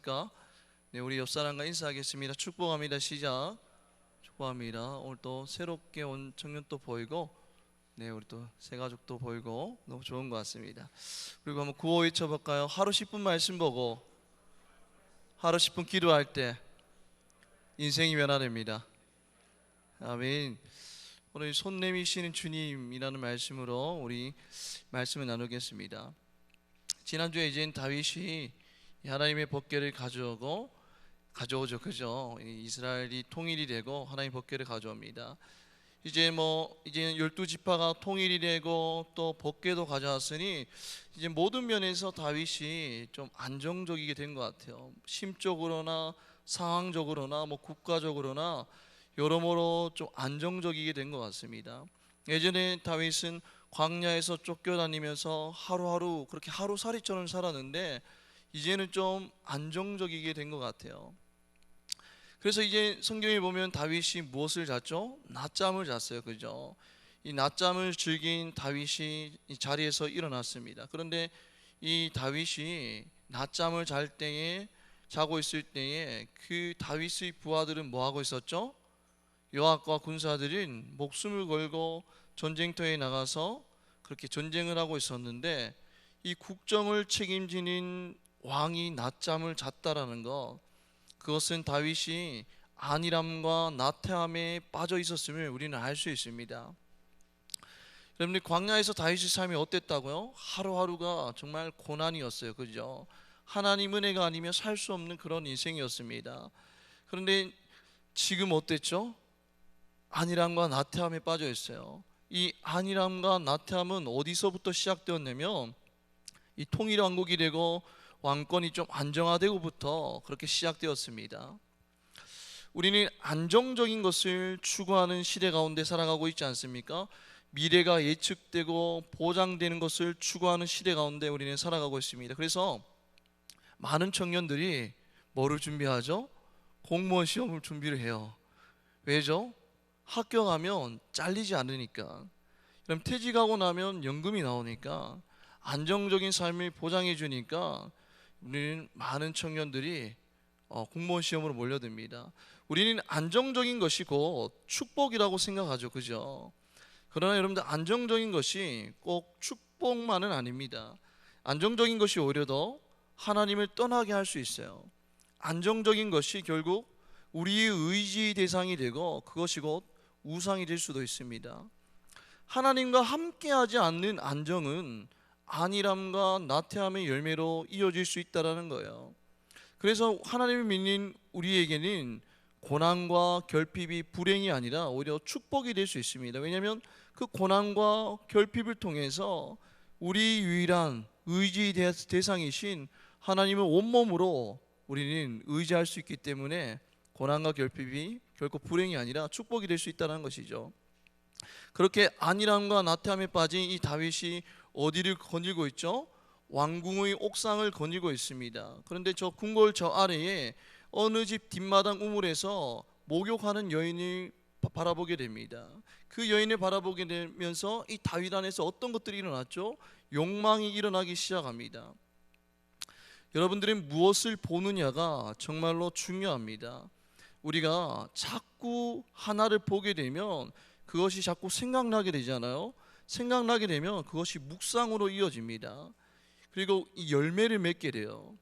안녕하십니까? 네, 우리 옆 사람과 인사하겠습니다. 축복합니다. 시작. 축복합니다. 오늘 또 새롭게 온 청년 또 보이고, 네, 우리 또 새 가족도 보이고 너무 좋은 것 같습니다. 그리고 한번 구호 외쳐볼까요? 하루 10분 말씀 보고 하루 10분 기도할 때 인생이 변화됩니다. 아멘. 오늘 손 내미시는 주님이라는 말씀으로 우리 말씀을 나누겠습니다. 지난주에 이제 다윗이 하나님의 법궤를 가져오죠, 그죠? 이스라엘이 통일이 되고 하나님 법궤를 가져옵니다. 이제 12지파가 통일이 되고 또 법궤도 가져왔으니 이제 모든 면에서 다윗이 좀 안정적이게 된 것 같아요. 심적으로나 상황적으로나 국가적으로나 여러모로 좀 안정적이게 된 것 같습니다. 예전에 다윗은 광야에서 쫓겨다니면서 하루하루 그렇게 하루살이처럼 살았는데 이제는 좀 안정적이게 된 것 같아요. 그래서 이제 성경에 보면 다윗이 무엇을 잤죠? 낮잠을 잤어요, 그죠? 이 낮잠을 즐긴 다윗이 이 자리에서 일어났습니다. 그런데 이 다윗이 낮잠을 자고 있을 때에 그 다윗의 부하들은 뭐 하고 있었죠? 요압과 군사들은 목숨을 걸고 전쟁터에 나가서 그렇게 전쟁을 하고 있었는데 이 국정을 책임지는 왕이 낮잠을 잤다라는 것, 그것은 다윗이 안일함과 나태함에 빠져 있었음을 우리는 알 수 있습니다. 여러분들, 광야에서 다윗의 삶이 어땠다고요? 하루하루가 정말 고난이었어요, 그죠? 하나님 은혜가 아니면 살 수 없는 그런 인생이었습니다. 그런데 지금 어땠죠? 안일함과 나태함에 빠져 있어요. 이 안일함과 나태함은 어디서부터 시작되었냐면 이 통일 왕국이 되고 왕권이 좀 안정화되고부터 그렇게 시작되었습니다. 우리는 안정적인 것을 추구하는 시대 가운데 살아가고 있지 않습니까? 미래가 예측되고 보장되는 것을 추구하는 시대 가운데 우리는 살아가고 있습니다. 그래서 많은 청년들이 뭐를 준비하죠? 공무원 시험을 준비를 해요. 왜죠? 학교 가면 잘리지 않으니까. 그럼 퇴직하고 나면 연금이 나오니까, 안정적인 삶을 보장해 주니까 우리는 많은 청년들이 공무원 시험으로 몰려듭니다. 우리는 안정적인 것이 곧 축복이라고 생각하죠, 그죠? 그러나 여러분들, 안정적인 것이 꼭 축복만은 아닙니다. 안정적인 것이 오히려 더 하나님을 떠나게 할 수 있어요. 안정적인 것이 결국 우리의 의지 대상이 되고 그것이 곧 우상이 될 수도 있습니다. 하나님과 함께하지 않는 안정은 안일함과 나태함의 열매로 이어질 수 있다는 거예요. 그래서 하나님을 믿는 우리에게는 고난과 결핍이 불행이 아니라 오히려 축복이 될 수 있습니다. 왜냐하면 그 고난과 결핍을 통해서 우리 유일한 의지 대상이신 하나님을 온몸으로 우리는 의지할 수 있기 때문에 고난과 결핍이 결코 불행이 아니라 축복이 될 수 있다는 것이죠. 그렇게 안일함과 나태함에 빠진 이 다윗이 어디를 거닐고 있죠? 왕궁의 옥상을 거닐고 있습니다. 그런데 저 궁궐 저 아래에 어느 집 뒷마당 우물에서 목욕하는 여인을 바라보게 됩니다. 그 여인을 바라보게 되면서 이 다윗 안에서 어떤 것들이 일어났죠? 욕망이 일어나기 시작합니다. 여러분들은 무엇을 보느냐가 정말로 중요합니다. 우리가 자꾸 하나를 보게 되면 그것이 자꾸 생각나게 되잖아요. 생각나게 되면 그것이 묵상으로 이어집니다. 그리고 이 열매를 맺게 돼요.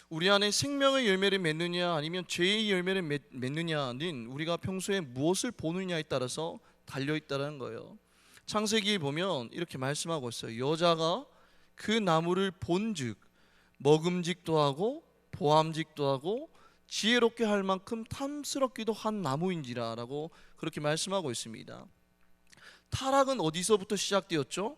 우리 안에 생명의 열매를 맺느냐 아니면 죄의 열매를 맺느냐는 우리가 평소에 무엇을 보느냐에 따라서 달려있다는 거예요. 창세기에 보면 이렇게 말씀하고 있어요. 여자가 그 나무를 본즉 먹음직도 하고 보암직도 하고 지혜롭게 할 만큼 탐스럽기도 한 나무인지라 라고 그렇게 말씀하고 있습니다. 타락은 어디서부터 시작되었죠?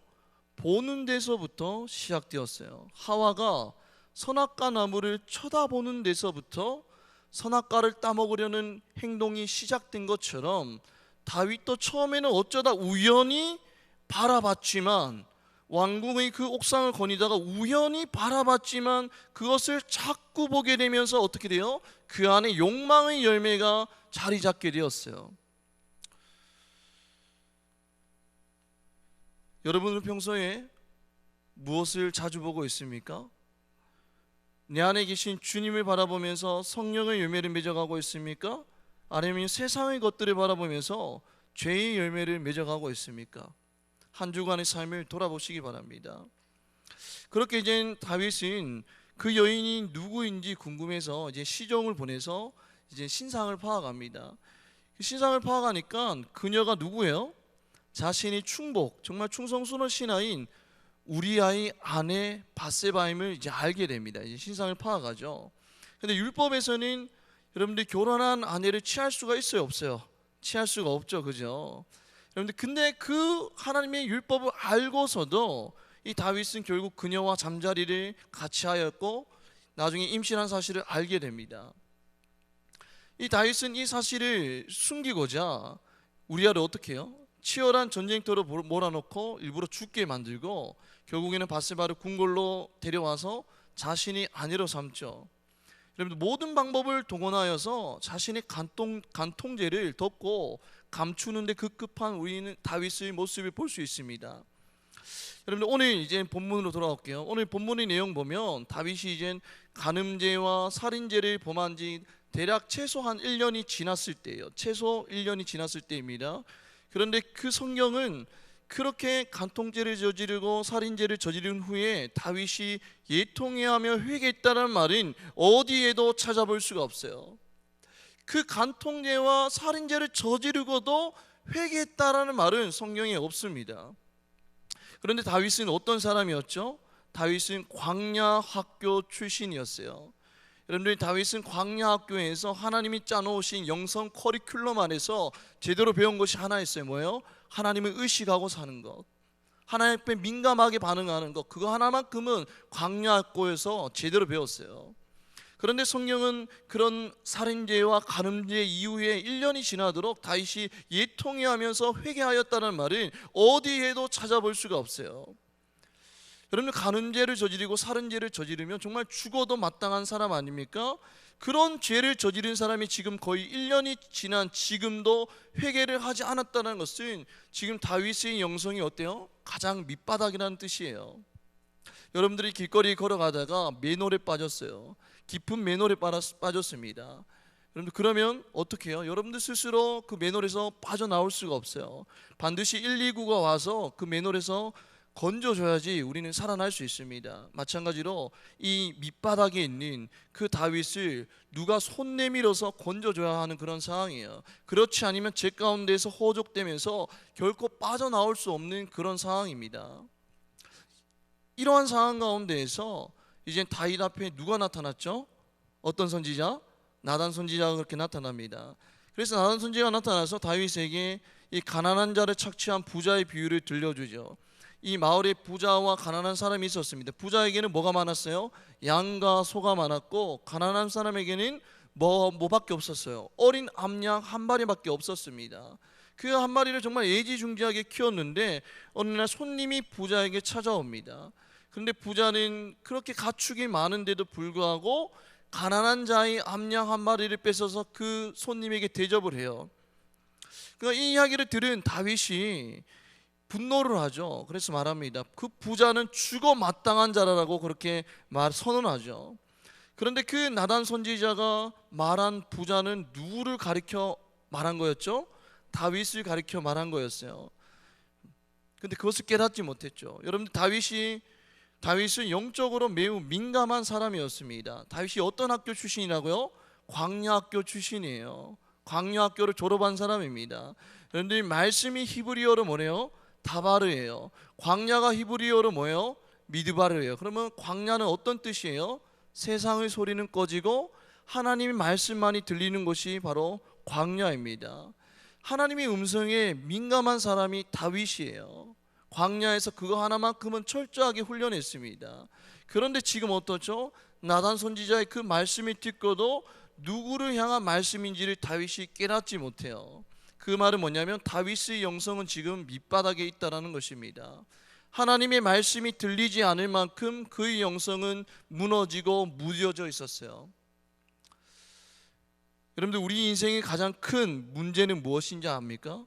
보는 데서부터 시작되었어요. 하와가 선악과 나무를 쳐다보는 데서부터 선악과를 따먹으려는 행동이 시작된 것처럼 다윗도 처음에는 어쩌다 우연히 바라봤지만, 왕궁의 그 옥상을 거니다가 우연히 바라봤지만 그것을 자꾸 보게 되면서 어떻게 돼요? 그 안에 욕망의 열매가 자리 잡게 되었어요. 여러분은 평소에 무엇을 자주 보고 있습니까? 내 안에 계신 주님을 바라보면서 성령의 열매를 맺어가고 있습니까? 아니면 세상의 것들을 바라보면서 죄의 열매를 맺어가고 있습니까? 한 주간의 삶을 돌아보시기 바랍니다. 그렇게 이제 다윗은 그 여인이 누구인지 궁금해서 이제 시종을 보내서 이제 신상을 파악합니다. 신상을 파악하니까 그녀가 누구예요? 자신이 충복, 정말 충성스러운 신하인 우리아의 아내 밧세바임을 이제 알게 됩니다. 이제 신상을 파악하죠. 근데 율법에서는 여러분들이 결혼한 아내를 취할 수가 있어요, 없어요? 취할 수가 없죠, 그죠? 여러분들, 근데 그 하나님의 율법을 알고서도 이 다윗은 결국 그녀와 잠자리를 같이 하였고 나중에 임신한 사실을 알게 됩니다. 이 다윗은 이 사실을 숨기고자 우리아를 어떻게 해요? 치열한 전쟁터로 몰아넣고 일부러 죽게 만들고 결국에는 밧세바를 궁궐로 데려와서 자신이 아내로 삼죠. 여러분들, 모든 방법을 동원하여서 자신의 간통죄를 덮고 감추는 데 급급한 우리는 다윗의 모습을 볼 수 있습니다. 여러분들, 오늘 이제 본문으로 돌아올게요. 오늘 본문의 내용 보면 다윗이 이제 간음죄와 살인죄를 범한 지 대략 최소한 1년이 지났을 때예요. 최소 1년이 지났을 때입니다. 그런데 그 성경은 그렇게 간통죄를 저지르고 살인죄를 저지른 후에 다윗이 예통해하며 회개했다는 말은 어디에도 찾아볼 수가 없어요. 그 간통죄와 살인죄를 저지르고도 회개했다라는 말은 성경에 없습니다. 그런데 다윗은 어떤 사람이었죠? 다윗은 광야학교 출신이었어요. 여러분들, 다윗은 광야학교에서 하나님이 짜놓으신 영성 커리큘럼 안에서 제대로 배운 것이 하나 있어요. 뭐예요? 하나님을 의식하고 사는 것, 하나님 앞에 민감하게 반응하는 것, 그거 하나만큼은 광야학교에서 제대로 배웠어요. 그런데 성경은 그런 살인죄와 간음죄 이후에 1년이 지나도록 다윗이 예통해하면서 회개하였다는 말을 어디에도 찾아볼 수가 없어요. 여러분, 간음죄를 저지르고 살인죄를 저지르면 정말 죽어도 마땅한 사람 아닙니까? 그런 죄를 저지른 사람이 지금 거의 1년이 지난 지금도 회개를 하지 않았다는 것은 지금 다윗의 영성이 어때요? 가장 밑바닥이라는 뜻이에요. 여러분들이 길거리 걸어가다가 맨홀에 빠졌어요. 깊은 맨홀에 빠졌습니다. 여러분들, 그러면 어떻게 해요? 여러분들 스스로 그 맨홀에서 빠져나올 수가 없어요. 반드시 119가 와서 그 맨홀에서 건져줘야지 우리는 살아날 수 있습니다. 마찬가지로 이 밑바닥에 있는 그 다윗을 누가 손 내밀어서 건져줘야 하는 그런 상황이에요. 그렇지 않으면 죄 가운데에서 호족되면서 결코 빠져나올 수 없는 그런 상황입니다. 이러한 상황 가운데에서 이제 다윗 앞에 누가 나타났죠? 어떤 선지자? 나단 선지자가 그렇게 나타납니다. 그래서 나단 선지자가 나타나서 다윗에게 이 가난한 자를 착취한 부자의 비유를 들려주죠. 이 마을에 부자와 가난한 사람이 있었습니다. 부자에게는 뭐가 많았어요? 양과 소가 많았고, 가난한 사람에게는 뭐밖에 없었어요? 어린 암양 한 마리밖에 없었습니다. 그 한 마리를 정말 애지중지하게 키웠는데 어느 날 손님이 부자에게 찾아옵니다. 그런데 부자는 그렇게 가축이 많은데도 불구하고 가난한 자의 암양 한 마리를 뺏어서 그 손님에게 대접을 해요. 그러니까 이 이야기를 들은 다윗이 분노를 하죠. 그래서 말합니다. 그 부자는 죽어 마땅한 자라고 그렇게 선언하죠. 그런데 그 나단 선지자가 말한 부자는 누구를 가리켜 말한 거였죠? 다윗을 가리켜 말한 거였어요. 근데 그것을 깨닫지 못했죠. 여러분들, 다윗은 영적으로 매우 민감한 사람이었습니다. 다윗이 어떤 학교 출신이라고요? 광야학교 출신이에요. 광야학교를 졸업한 사람입니다. 여러분들, 말씀이 히브리어로 뭐래요? 다바르예요. 광야가 히브리어로 뭐예요? 미드바르예요. 그러면 광야는 어떤 뜻이에요? 세상의 소리는 꺼지고 하나님의 말씀만이 들리는 것이 바로 광야입니다. 하나님의 음성에 민감한 사람이 다윗이에요. 광야에서 그거 하나만큼은 철저하게 훈련했습니다. 그런데 지금 어떻죠? 나단 선지자의 그 말씀을 듣고도 누구를 향한 말씀인지를 다윗이 깨닫지 못해요. 그 말은 뭐냐면 다윗의 영성은 지금 밑바닥에 있다는 것입니다. 하나님의 말씀이 들리지 않을 만큼 그의 영성은 무너지고 무뎌져 있었어요. 여러분들, 우리 인생의 가장 큰 문제는 무엇인지 압니까?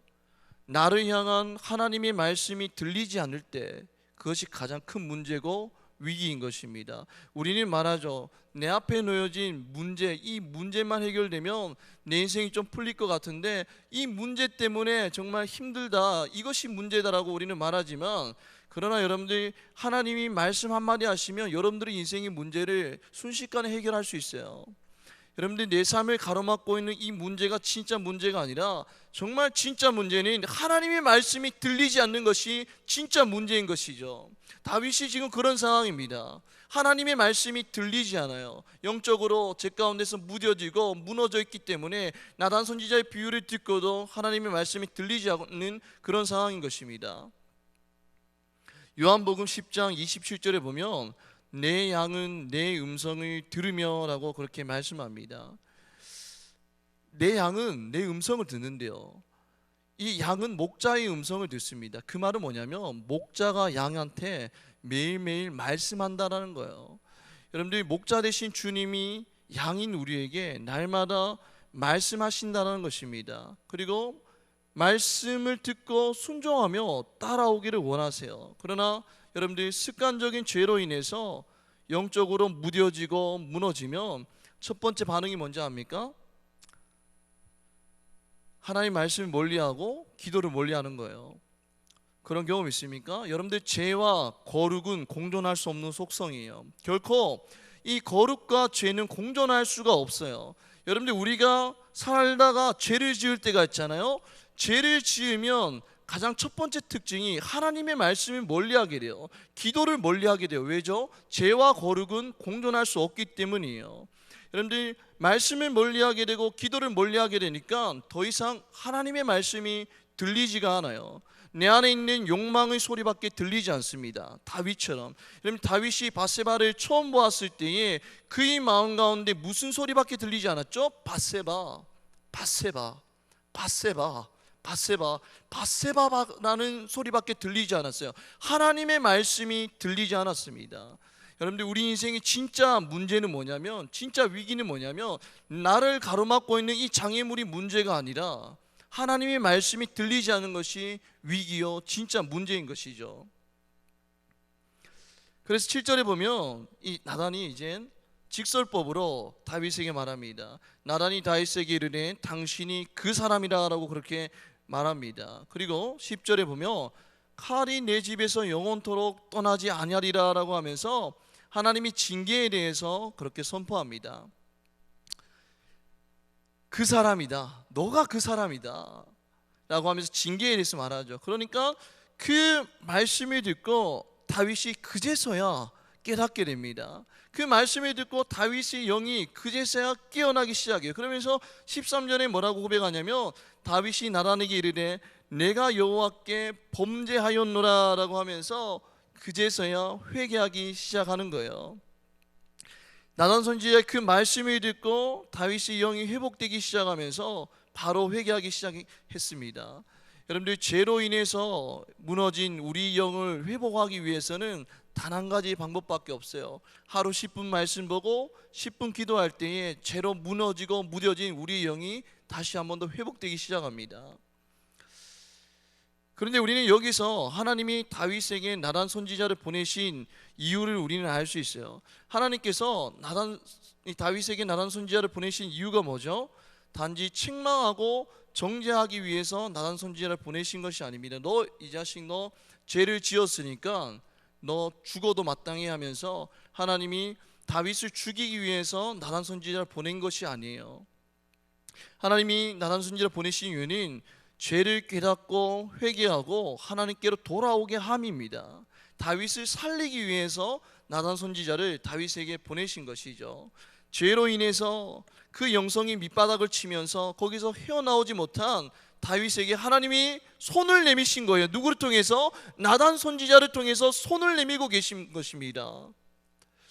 나를 향한 하나님의 말씀이 들리지 않을 때 그것이 가장 큰 문제고 위기인 것입니다. 우리는 말하죠. 내 앞에 놓여진 문제, 이 문제만 해결되면 내 인생이 좀 풀릴 것 같은데 이 문제 때문에 정말 힘들다, 이것이 문제다라고 우리는 말하지만, 그러나 여러분들이 하나님이 말씀 한마디 하시면 여러분들의 인생의 문제를 순식간에 해결할 수 있어요. 여러분들이 내 삶을 가로막고 있는 이 문제가 진짜 문제가 아니라, 정말 진짜 문제는 하나님의 말씀이 들리지 않는 것이 진짜 문제인 것이죠. 다윗이 지금 그런 상황입니다. 하나님의 말씀이 들리지 않아요. 영적으로 제 가운데서 무뎌지고 무너져 있기 때문에 나단 선지자의 비유를 듣고도 하나님의 말씀이 들리지 않는 그런 상황인 것입니다. 요한복음 10장 27절에 보면 내 양은 내 음성을 들으며 라고 그렇게 말씀합니다. 내 양은 내 음성을 듣는데요, 이 양은 목자의 음성을 듣습니다. 그 말은 뭐냐면 목자가 양한테 매일매일 말씀한다라는 거예요. 여러분들이 목자 되신 주님이 양인 우리에게 날마다 말씀하신다는 것입니다. 그리고 말씀을 듣고 순종하며 따라오기를 원하세요. 그러나 여러분들이 습관적인 죄로 인해서 영적으로 무뎌지고 무너지면 첫 번째 반응이 뭔지 압니까? 하나님 말씀을 멀리하고 기도를 멀리하는 거예요. 그런 경험 있습니까? 여러분들, 죄와 거룩은 공존할 수 없는 속성이에요. 결코 이 거룩과 죄는 공존할 수가 없어요. 여러분들, 우리가 살다가 죄를 지을 때가 있잖아요. 죄를 지으면 가장 첫 번째 특징이 하나님의 말씀을 멀리하게 돼요. 기도를 멀리하게 돼요. 왜죠? 죄와 거룩은 공존할 수 없기 때문이에요. 여러분들이 말씀을 멀리하게 되고 기도를 멀리하게 되니까 더 이상 하나님의 말씀이 들리지가 않아요. 내 안에 있는 욕망의 소리밖에 들리지 않습니다. 다윗처럼. 여러분, 다윗이 바세바를 처음 보았을 때에 그의 마음 가운데 무슨 소리밖에 들리지 않았죠? 바세바, 바세바, 바세바, 바세바, 바세바라는 소리밖에 들리지 않았어요. 하나님의 말씀이 들리지 않았습니다. 여러분들, 우리 인생의 진짜 문제는 뭐냐면, 진짜 위기는 뭐냐면, 나를 가로막고 있는 이 장애물이 문제가 아니라 하나님의 말씀이 들리지 않는 것이 위기요, 진짜 문제인 것이죠. 그래서 7절에 보면 이 나단이 이젠 직설법으로 다윗에게 말합니다. 나단이 다윗에게 이르되 당신이 그 사람이라 라고 그렇게 말합니다. 그리고 10절에 보면 칼이 내 집에서 영원토록 떠나지 아니하리라 라고 하면서 하나님이 징계에 대해서 그렇게 선포합니다. 그 사람이다, 너가 그 사람이다 라고 하면서 징계에 대해서 말하죠. 그러니까 그 말씀을 듣고 다윗이 그제서야 깨닫게 됩니다. 그 말씀을 듣고 다윗의 영이 그제서야 깨어나기 시작해요. 그러면서 13절에 뭐라고 고백하냐면 다윗이 나단에게 이르되 내가 여호와께 범죄하였노라 라고 하면서 그제서야 회개하기 시작하는 거예요. 나단 선지자의 그 말씀을 듣고 다윗의 영이 회복되기 시작하면서 바로 회개하기 시작했습니다. 여러분들, 죄로 인해서 무너진 우리 영을 회복하기 위해서는 단 한 가지 방법밖에 없어요. 하루 10분 말씀 보고 10분 기도할 때에 죄로 무너지고 무뎌진 우리 영이 다시 한 번 더 회복되기 시작합니다. 그런데 우리는 여기서 하나님이 다윗에게 나단 선지자를 보내신 이유를 우리는 알 수 있어요. 하나님께서 다윗에게 나단 선지자를 보내신 이유가 뭐죠? 단지 책망하고 정죄하기 위해서 나단 선지자를 보내신 것이 아닙니다. 너 이 자식, 너 죄를 지었으니까 너 죽어도 마땅히 하면서 하나님이 다윗을 죽이기 위해서 나단 선지자를 보낸 것이 아니에요. 하나님이 나단 선지자를 보내신 이유는 죄를 깨닫고 회개하고 하나님께로 돌아오게 함입니다. 다윗을 살리기 위해서 나단 선지자를 다윗에게 보내신 것이죠. 죄로 인해서 그 영성이 밑바닥을 치면서 거기서 헤어나오지 못한 다윗에게 하나님이 손을 내미신 거예요. 누구를 통해서? 나단 선지자를 통해서 손을 내밀고 계신 것입니다.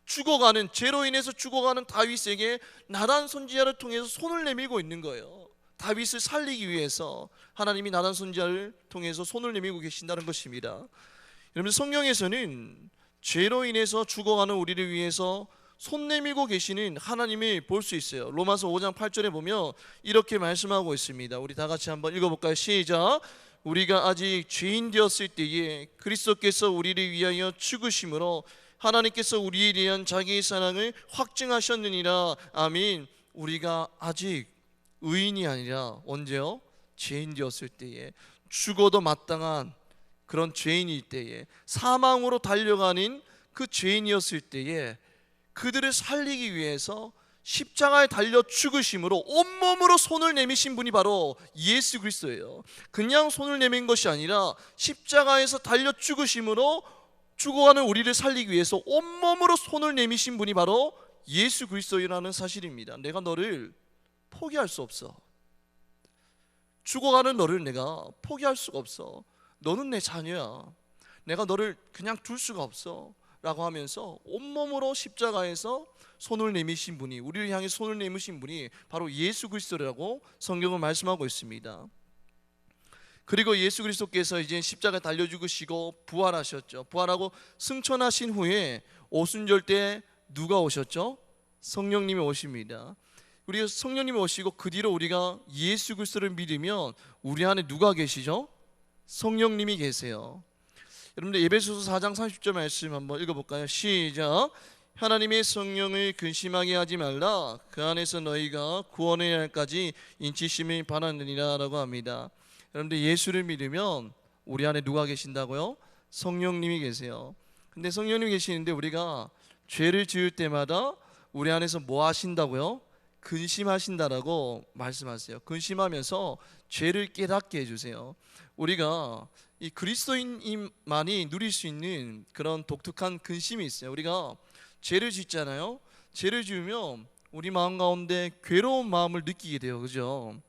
죽어가는, 죄로 인해서 죽어가는 다윗에게 나단 선지자를 통해서 손을 내밀고 있는 거예요. 다윗을 살리기 위해서 하나님이 나단 선지자를 통해서 손을 내밀고 계신다는 것입니다. 여러분, 성경에서는 죄로 인해서 죽어가는 우리를 위해서 손 내밀고 계시는 하나님을 볼 수 있어요. 로마서 5장 8절에 보면 이렇게 말씀하고 있습니다. 우리 다 같이 한번 읽어볼까요? 시작. 우리가 아직 죄인 되었을 때에 그리스도께서 우리를 위하여 죽으심으로 하나님께서 우리에 대한 자기의 사랑을 확증하셨느니라. 아멘. 우리가 아직 의인이 아니라 언제요? 죄인 되었을 때에, 죽어도 마땅한 그런 죄인일 때에, 사망으로 달려가는 그 죄인이었을 때에 그들을 살리기 위해서 십자가에 달려 죽으심으로 온몸으로 손을 내미신 분이 바로 예수 그리스도예요. 그냥 손을 내민 것이 아니라 십자가에서 달려 죽으심으로 죽어가는 우리를 살리기 위해서 온몸으로 손을 내미신 분이 바로 예수 그리스도라는 사실입니다. 내가 너를 포기할 수 없어. 죽어가는 너를 내가 포기할 수가 없어. 너는 내 자녀야. 내가 너를 그냥 둘 수가 없어 라고 하면서 온몸으로 십자가에서 손을 내미신 분이, 우리를 향해 손을 내미신 분이 바로 예수 그리스도라고 성경은 말씀하고 있습니다. 그리고 예수 그리스도께서 이제 십자가에 달려 죽으시고 부활하셨죠. 부활하고 승천하신 후에 오순절 때 누가 오셨죠? 성령님이 오십니다. 우리가 성령님이 오시고 그 뒤로 우리가 예수 그리스도를 믿으면 우리 안에 누가 계시죠? 성령님이 계세요. 여러분들 에베소서 4장 30절 말씀 한번 읽어볼까요? 시작. 하나님의 성령을 근심하게 하지 말라. 그 안에서 너희가 구원의 날까지 인치심을 받았느니라 라고 합니다. 여러분들 예수를 믿으면 우리 안에 누가 계신다고요? 성령님이 계세요. 근데 성령님이 계시는데 우리가 죄를 지을 때마다 우리 안에서 뭐 하신다고요? 근심하신다라고 말씀하세요. 근심하면서 죄를 깨닫게 해주세요. 우리가 이 그리스도인만이 누릴 수 있는 그런 독특한 근심이 있어요. 우리가 죄를 짓잖아요. 죄를 지으면 우리 마음 가운데 괴로운 마음을 느끼게 돼요. 그죠?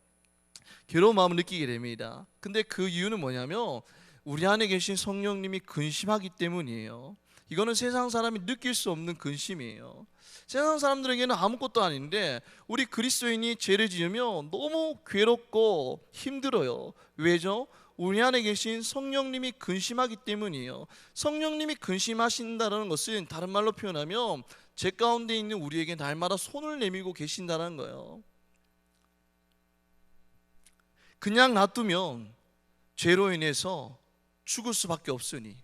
괴로운 마음을 느끼게 됩니다. 근데 그 이유는 뭐냐면 우리 안에 계신 성령님이 근심하기 때문이에요. 이거는 세상 사람이 느낄 수 없는 근심이에요. 세상 사람들에게는 아무것도 아닌데 우리 그리스도인이 죄를 지으면 너무 괴롭고 힘들어요. 왜죠? 우리 안에 계신 성령님이 근심하기 때문이에요. 성령님이 근심하신다는 것은 다른 말로 표현하면 죄 가운데 있는 우리에게 날마다 손을 내밀고 계신다는 거예요. 그냥 놔두면 죄로 인해서 죽을 수밖에 없으니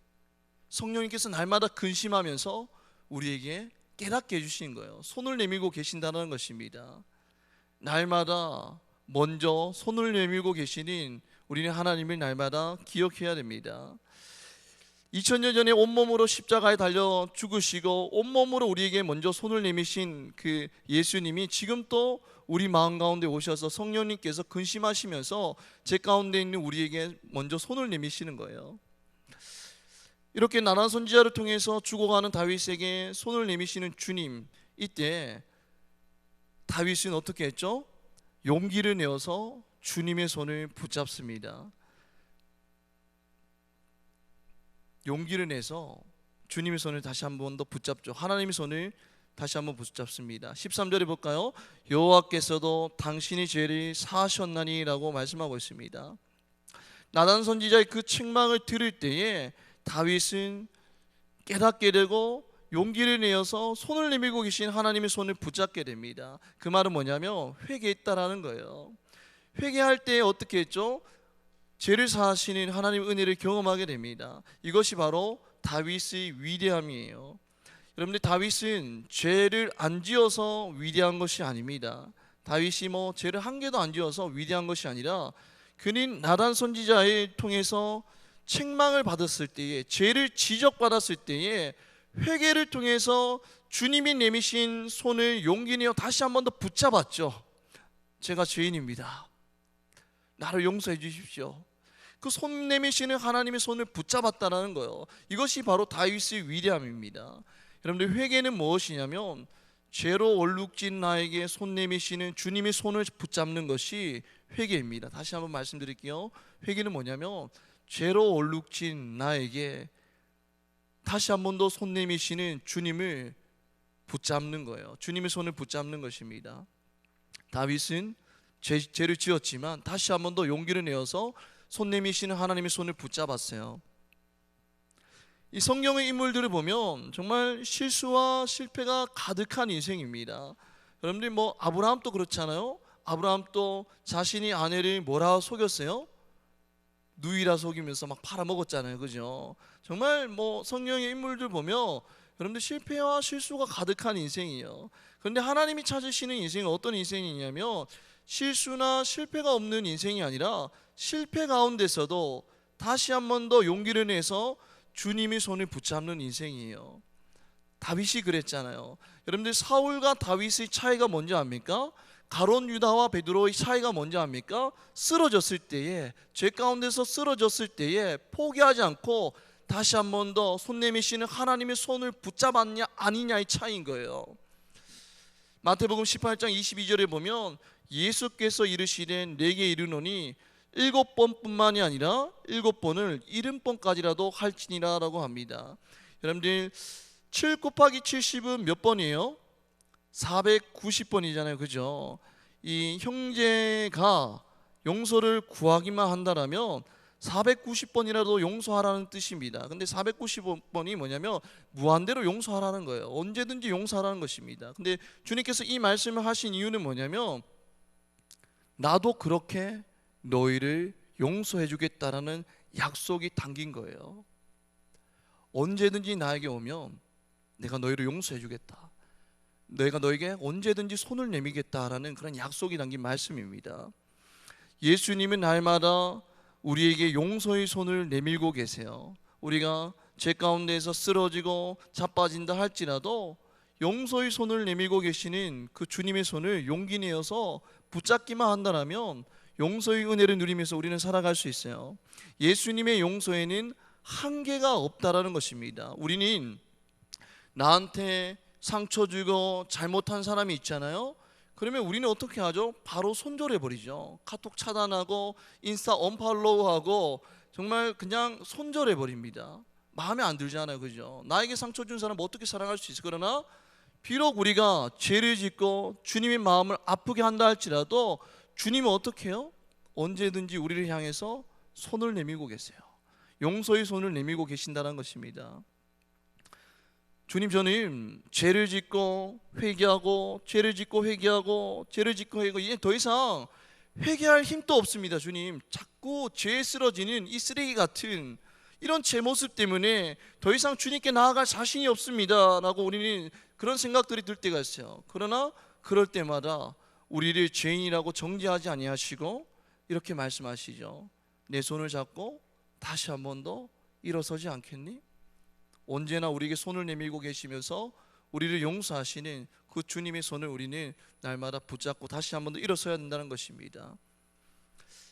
성령님께서 날마다 근심하면서 우리에게 깨닫게 해주신 거예요. 손을 내밀고 계신다는 것입니다. 날마다 먼저 손을 내밀고 계시는 우리는 하나님을 날마다 기억해야 됩니다. 2000년 전에 온몸으로 십자가에 달려 죽으시고 온몸으로 우리에게 먼저 손을 내미신 그 예수님이 지금 또 우리 마음 가운데 오셔서 성령님께서 근심하시면서 제 가운데 있는 우리에게 먼저 손을 내미시는 거예요. 이렇게 나란 선지자를 통해서 죽어가는 다윗에게 손을 내미시는 주님, 이때 다윗은 어떻게 했죠? 용기를 내어서 주님의 손을 붙잡습니다. 용기를 내서 주님의 손을 다시 한 번 더 붙잡죠. 하나님의 손을 다시 한번 붙잡습니다. 13절에 볼까요? 여호와께서도 당신의 죄를 사하셨나니 라고 말씀하고 있습니다. 나단 선지자의 그 책망을 들을 때에 다윗은 깨닫게 되고 용기를 내어서 손을 내밀고 계신 하나님의 손을 붙잡게 됩니다. 그 말은 뭐냐면 회개했다라는 거예요. 회개할 때 어떻게 했죠? 죄를 사하시는 하나님의 은혜를 경험하게 됩니다. 이것이 바로 다윗의 위대함이에요. 여러분들, 다윗은 죄를 안 지어서 위대한 것이 아닙니다. 다윗이 죄를 한 개도 안 지어서 위대한 것이 아니라 그는 나단 선지자를 통해서 책망을 받았을 때에, 죄를 지적받았을 때에 회개를 통해서 주님이 내미신 손을 용기 내어 다시 한 번 더 붙잡았죠. 제가 죄인입니다. 나를 용서해 주십시오. 그 손 내미시는 하나님의 손을 붙잡았다는 거예요. 이것이 바로 다윗의 위대함입니다. 여러분들, 회개는 무엇이냐면 죄로 얼룩진 나에게 손 내미시는 주님의 손을 붙잡는 것이 회개입니다. 다시 한번 말씀드릴게요. 회개는 뭐냐면 죄로 얼룩진 나에게 다시 한 번 더 손 내미시는 주님을 붙잡는 거예요. 주님의 손을 붙잡는 것입니다. 다윗은 죄를 지었지만 다시 한 번 더 용기를 내어서 손 내미시는 하나님의 손을 붙잡았어요. 이 성경의 인물들을 보면 정말 실수와 실패가 가득한 인생입니다. 여러분들, 아브라함도 그렇잖아요. 아브라함도 자신이 아내를 뭐라 속였어요? 누이라 속이면서 막 팔아먹었잖아요. 그죠? 정말 성경의 인물들 보면 여러분들 실패와 실수가 가득한 인생이에요. 그런데 하나님이 찾으시는 인생은 어떤 인생이냐면 실수나 실패가 없는 인생이 아니라 실패 가운데서도 다시 한 번 더 용기를 내서 주님의 손을 붙잡는 인생이에요. 다윗이 그랬잖아요. 여러분들 사울과 다윗의 차이가 뭔지 압니까? 가룟 유다와 베드로의 차이가 뭔지 압니까? 쓰러졌을 때에, 죄 가운데서 쓰러졌을 때에 포기하지 않고 다시 한 번 더 손 내미시는 하나님의 손을 붙잡았냐 아니냐의 차이인 거예요. 마태복음 18장 22절에 보면 예수께서 이르시되 내게 이르노니 7번뿐만이 아니라 7번을 70번까지라도 할지니라 라고 합니다. 여러분들 7 곱하기 70은 몇 번이에요? 490번이잖아요. 그죠? 이 형제가 용서를 구하기만 한다라면 490번이라도 용서하라는 뜻입니다. 근데 490번이 뭐냐면 무한대로 용서하라는 거예요. 언제든지 용서하라는 것입니다. 근데 주님께서 이 말씀을 하신 이유는 뭐냐면 나도 그렇게 너희를 용서해 주겠다라는 약속이 담긴 거예요. 언제든지 나에게 오면 내가 너희를 용서해 주겠다, 내가 너에게 언제든지 손을 내밀겠다라는 그런 약속이 담긴 말씀입니다. 예수님은 날마다 우리에게 용서의 손을 내밀고 계세요. 우리가 죄 가운데에서 쓰러지고 자빠진다 할지라도 용서의 손을 내밀고 계시는 그 주님의 손을 용기 내어서 붙잡기만 한다면 용서의 은혜를 누리면서 우리는 살아갈 수 있어요. 예수님의 용서에는 한계가 없다라는 것입니다. 우리는 나한테 상처 주고 잘못한 사람이 있잖아요. 그러면 우리는 어떻게 하죠? 바로 손절해 버리죠. 카톡 차단하고 인스타 언팔로우하고 정말 그냥 손절해 버립니다. 마음에 안 들잖아요. 그죠? 나에게 상처 준 사람 어떻게 사랑할 수 있어? 그러나 비록 우리가 죄를 짓고 주님의 마음을 아프게 한다 할지라도 주님은 어떻게 해요? 언제든지 우리를 향해서 손을 내밀고 계세요. 용서의 손을 내밀고 계신다는 것입니다. 주님, 저는 죄를 짓고 회개하고 죄를 짓고 회개하고 죄를 짓고 회개하고 이제 더 이상 회개할 힘도 없습니다. 주님, 자꾸 죄에 쓰러지는 이 쓰레기 같은 이런 제 모습 때문에 더 이상 주님께 나아갈 자신이 없습니다 라고 우리는 그런 생각들이 들 때가 있어요. 그러나 그럴 때마다 우리를 죄인이라고 정죄하지 아니하시고 이렇게 말씀하시죠. 내 손을 잡고 다시 한 번 더 일어서지 않겠니? 언제나 우리에게 손을 내밀고 계시면서 우리를 용서하시는 그 주님의 손을 우리는 날마다 붙잡고 다시 한 번 더 일어서야 된다는 것입니다.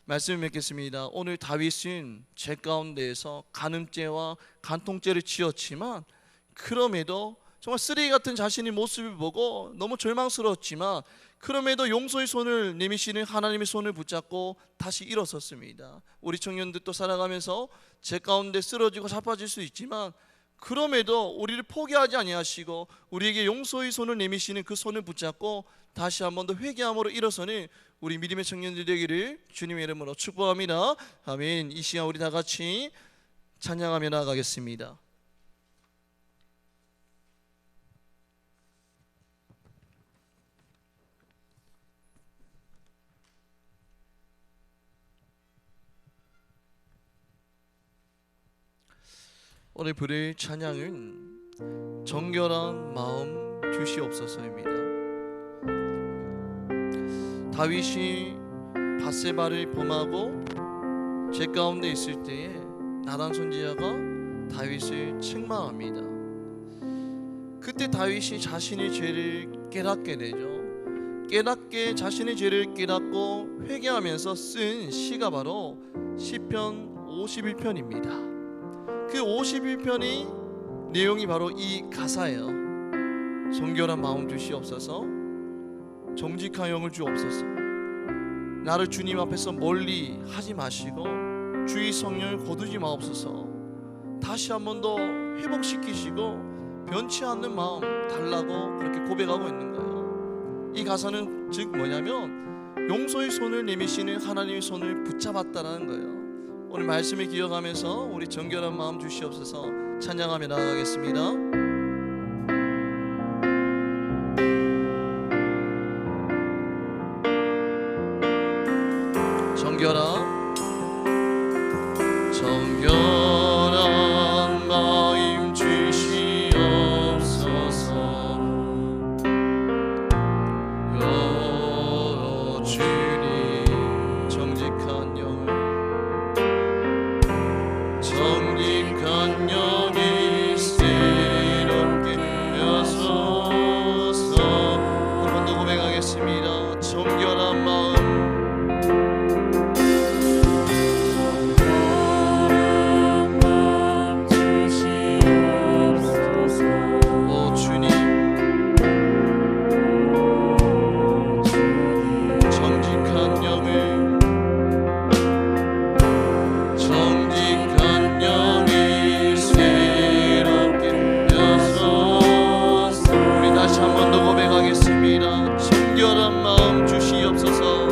말씀을 맺겠습니다. 오늘 다윗은 죄 가운데에서 간음죄와 간통죄를 지었지만 그럼에도 정말 쓰레기 같은 자신의 모습을 보고 너무 절망스러웠지만 그럼에도 용서의 손을 내미시는 하나님의 손을 붙잡고 다시 일어섰습니다. 우리 청년들도 살아가면서 죄 가운데 쓰러지고 자빠질 수 있지만 그럼에도 우리를 포기하지 아니하시고 우리에게 용서의 손을 내미시는 그 손을 붙잡고 다시 한 번 더 회개함으로 일어서는 우리 믿음의 청년들 되기를 주님의 이름으로 축복합니다. 아멘. 이 시간 우리 다 같이 찬양하며 나아가겠습니다. 오늘 부를 찬양은 정결한 마음 주시옵소서입니다. 다윗이 밧세바를 범하고 죄 가운데 있을 때에 나단 선지자가 다윗을 책망합니다. 그때 다윗이 자신의 죄를 깨닫게 되죠. 깨닫게 자신의 죄를 깨닫고 회개하면서 쓴 시가 바로 시편 51편입니다. 그 51편의 내용이 바로 이 가사예요. 정결한 마음 주시옵소서, 정직한 영을 주옵소서. 나를 주님 앞에서 멀리 하지 마시고 주의 성령을 거두지 마옵소서. 다시 한 번 더 회복시키시고 변치 않는 마음 달라고 그렇게 고백하고 있는 거예요. 이 가사는 즉 뭐냐면 용서의 손을 내미시는 하나님의 손을 붙잡았다는 거예요. 오늘 말씀을 기억하면서 우리 정결한 마음 주시옵소서 찬양하며 나아가겠습니다. 정결한 마음 주시옵소서. 주시옵소서.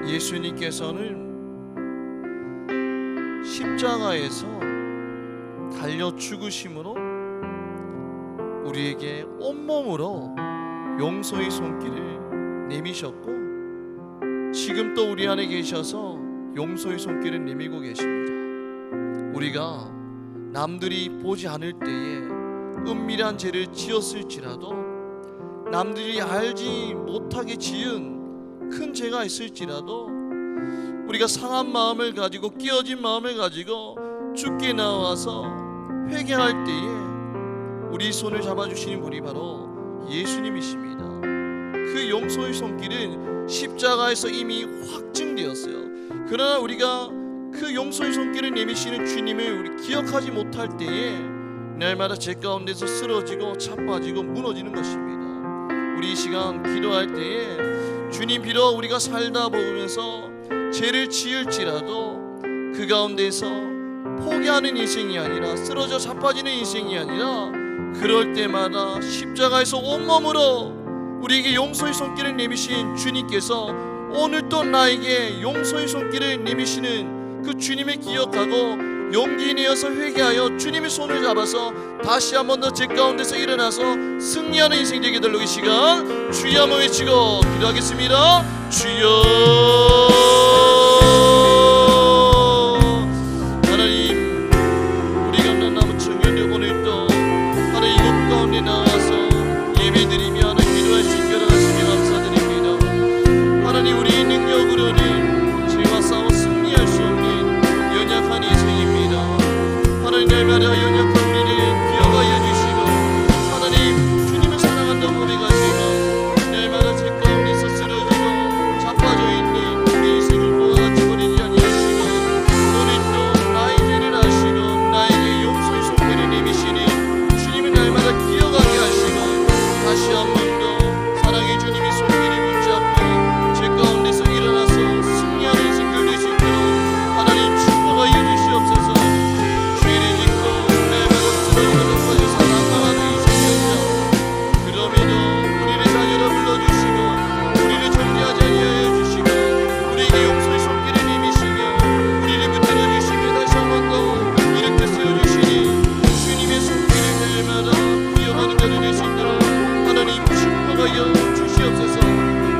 예수님께서는 십자가에서 달려 죽으심으로 우리에게 온몸으로 용서의 손길을 내미셨고, 지금 또 우리 안에 계셔서 용서의 손길을 내밀고 계십니다. 우리가 남들이 보지 않을 때에 은밀한 죄를 지었을지라도, 남들이 알지 못하게 지은 큰 죄가 있을지라도, 우리가 상한 마음을 가지고 끼어진 마음을 가지고 주께 나와서 회개할 때에 우리 손을 잡아주시는 분이 바로 예수님이십니다. 그 용서의 손길은 십자가에서 이미 확증되었어요. 그러나 우리가 그 용서의 손길을 내미시는 주님을 우리 기억하지 못할 때에 날마다 죄 가운데서 쓰러지고 자빠지고 무너지는 것입니다. 우리 이 시간 기도할 때에 주님, 비록 우리가 살다 보면서 죄를 지을지라도 그 가운데서 포기하는 인생이 아니라, 쓰러져 자빠지는 인생이 아니라, 그럴 때마다 십자가에서 온몸으로 우리에게 용서의 손길을 내미신 주님께서 오늘 또 나에게 용서의 손길을 내미시는 그 주님을 기억하고 용기 내어서 회개하여 주님의 손을 잡아서 다시 한 번 더 제 가운데서 일어나서 승리하는 인생 되게 되도록 이 시간 주여 한번 외치고 기도하겠습니다. 주여. 하나님, 우리가 남은 청년들 오늘도 하나님 이곳 가운데 나와서 예배드리며 하나님 기도할 수 있게 하시니 감사드립니다. 하나님, 우리의 능력으로는 죄와 싸워 승리할 수 없는 연약한 인생입니다. 하나님, 날마다 연약한 우리를 기억하여 주시고 하나님 주님을 사랑한다고 고백하시고 날마다 제 가운데서 쓰러지고 자빠져 있는 우리 인생을 모아같이 버리지 아니하시고 오늘도 나의 죄를 아시고 나에게 용서의 손길을 내미시는 주님을 날마다 기억하게 하시고 다시 한 번 더 사랑의 주님의 손길을 붙잡고 제 가운데서 일어나서 승리하는 인생들 될 수 있도록 하나님 축복하여 주시옵소서. 죄를 짓고 날마다 쓰러지고 자빠져서 낙망하는 인생이었죠. 그럼에도 우리를 자녀라 불러주시고 우리를 정죄하지 아니하여 주시고 우리에게 용서의 손길을 내미시며 우리를 붙들어 주시며 다시 한 번 더 일으켜 세워주시니 주님의 손길을 날마다 기억하는 자들 될 수 있도록 하나님 축복하여 주시옵소서.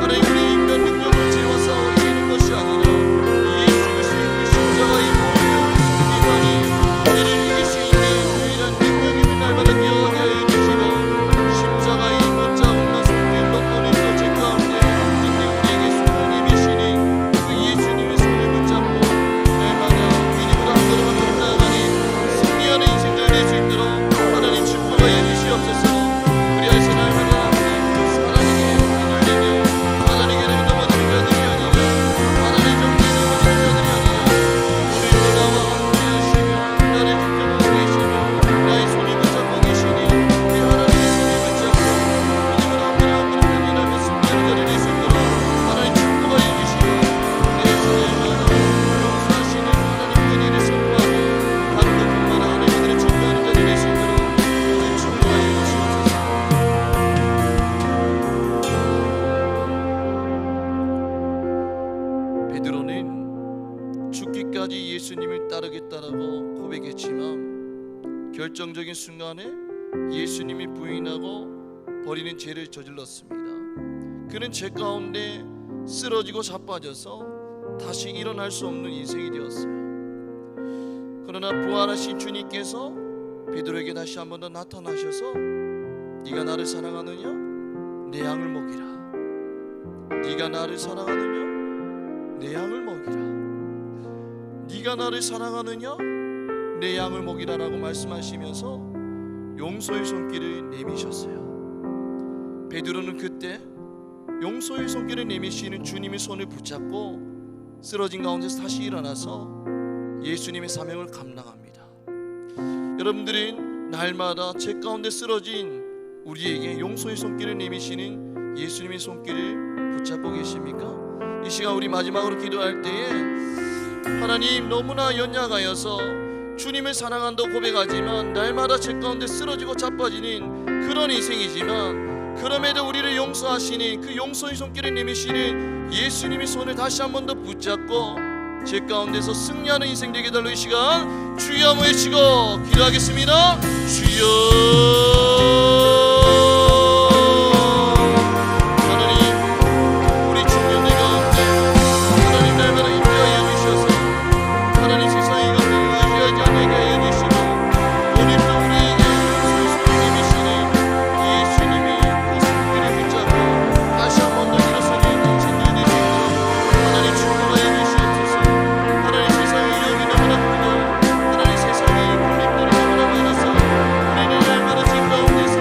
하나님, 우리 인간 능력으로 죄와 싸워 이기는 것이 아니라 예수 그리스도의 그 십자가의 보혈 이만이 죄를 이길 수 있는 유일한 능력임을 날마다 기억하게 하여 주시고 십자가의 못자국나 손길로 오늘도 제 가운데 우리에게 손을 내미시니 그 예수님의 손을 붙잡고 날마다 믿음으로 한 걸음 한 걸음 나아가는 승리하는 인생들 될 수 있도록 하나님 축복하여 주시옵소서. 그리하여서 날마다 하나님께 기도드리며 하나님께 넘어지는 자들이 아니라 하나님 정죄에 넘어지는 자들이 아니라 오늘도 나와 함께 하시며 나를 지켜보고 계시며 나의 손을 붙잡고 계시니 그 하나님의 손을 붙잡고 믿음으로 한 걸음 한 걸음 달려나며 승리하는 자들 될 수 있도록 하나님 축복하여 주시고 그래서 날마다 용서하시는 하나님의 은혜를 선포하고 다른 것뿐만 하나님의 은혜를 전도하는 자들 될 수 있도록 하나님 축복하여 주시옵소서. 베드로는 죽기까지 예수님을 따르겠다라고 고백했지만 결정적인 순간에 예수님이 부인하고 버리는 죄를 저질렀습니다. 그는 죄 가운데 쓰러지고 자빠져서 다시 일어날 수 없는 인생이 되었어요. 그러나 부활하신 주님께서 베드로에게 다시 한 번 더 나타나셔서 네가 나를 사랑하느냐? 내 양을 먹이라. 네가 나를 사랑하느냐? 내 양을 먹이라. 네가 나를 사랑하느냐? 내 양을 먹이라라고 말씀하시면서 용서의 손길을 내미셨어요. 베드로는 그때 용서의 손길을 내미시는 주님의 손을 붙잡고 쓰러진 가운데서 다시 일어나서 예수님의 사명을 감당합니다. 여러분들은 날마다 제 가운데 쓰러진 우리에게 용서의 손길을 내미시는 예수님의 손길을 붙잡고 계십니까? 이 시간 우리 마지막으로 기도할 때에 하나님, 너무나 연약하여서 주님을 사랑한다고 고백하지만 날마다 제 가운데 쓰러지고 자빠지는 그런 인생이지만 그럼에도 우리를 용서하시는 그 용서의 손길을 내미시는 예수님의 손을 다시 한 번 더 붙잡고 제 가운데서 승리하는 인생 되게 달로 이 시간 주여 한번 외치고 기도하겠습니다. 주여. 세상의 걸림돌이 너무나 많아서 우리는 날마다 제 가운데서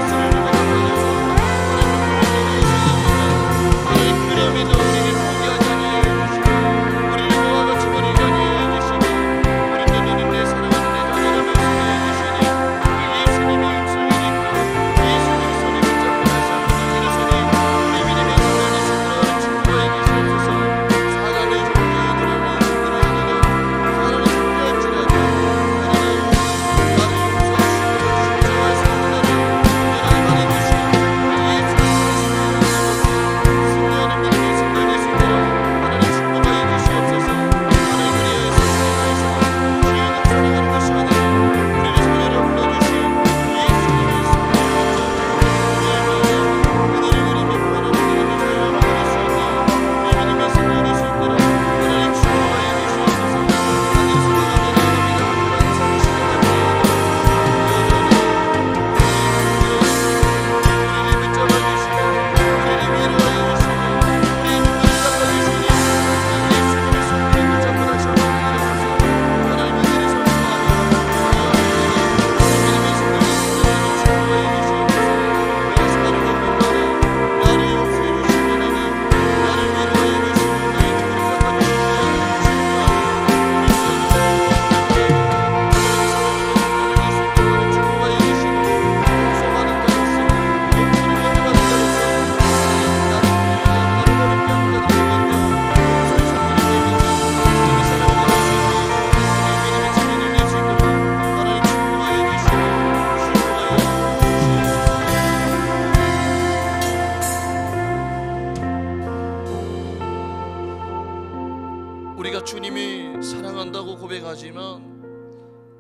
우리가 주님이 사랑한다고 고백하지만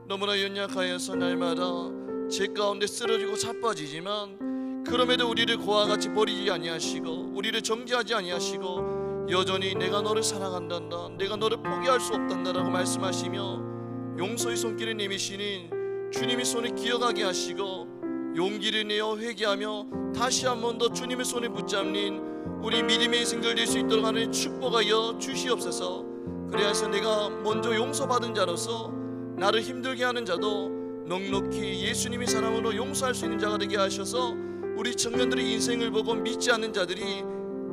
너무나 연약하여서 날마다 죄 가운데 쓰러지고 자빠지지만 그럼에도 우리를 고와 같이 버리지 아니하시고 우리를 정죄하지 아니하시고 여전히 내가 너를 사랑한단다, 내가 너를 포기할 수 없단다라고 말씀하시며 용서의 손길을 내미시는 주님의 손을 기억하게 하시고 용기를 내어 회개하며 다시 한 번 더 주님의 손을 붙잡는 우리 믿음의 인생들 될 수 있도록 하는 축복하여 주시옵소서. 그래서 내가 먼저 용서받은 자로서 나를 힘들게 하는 자도 넉넉히 예수님의 사랑으로 용서할 수 있는 자가 되게 하셔서 우리 청년들의 인생을 보고 믿지 않는 자들이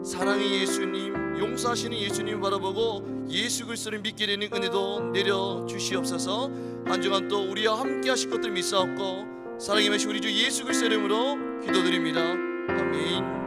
사랑의 예수님, 용서하시는 예수님을 바라보고 예수 그리스도를 믿게 되는 은혜도 내려 주시옵소서. 한 주간 또 우리와 함께 하실 것들 믿사옵고 사랑의 메시 우리 주 예수 그리스도 이름으로 기도드립니다. 아멘.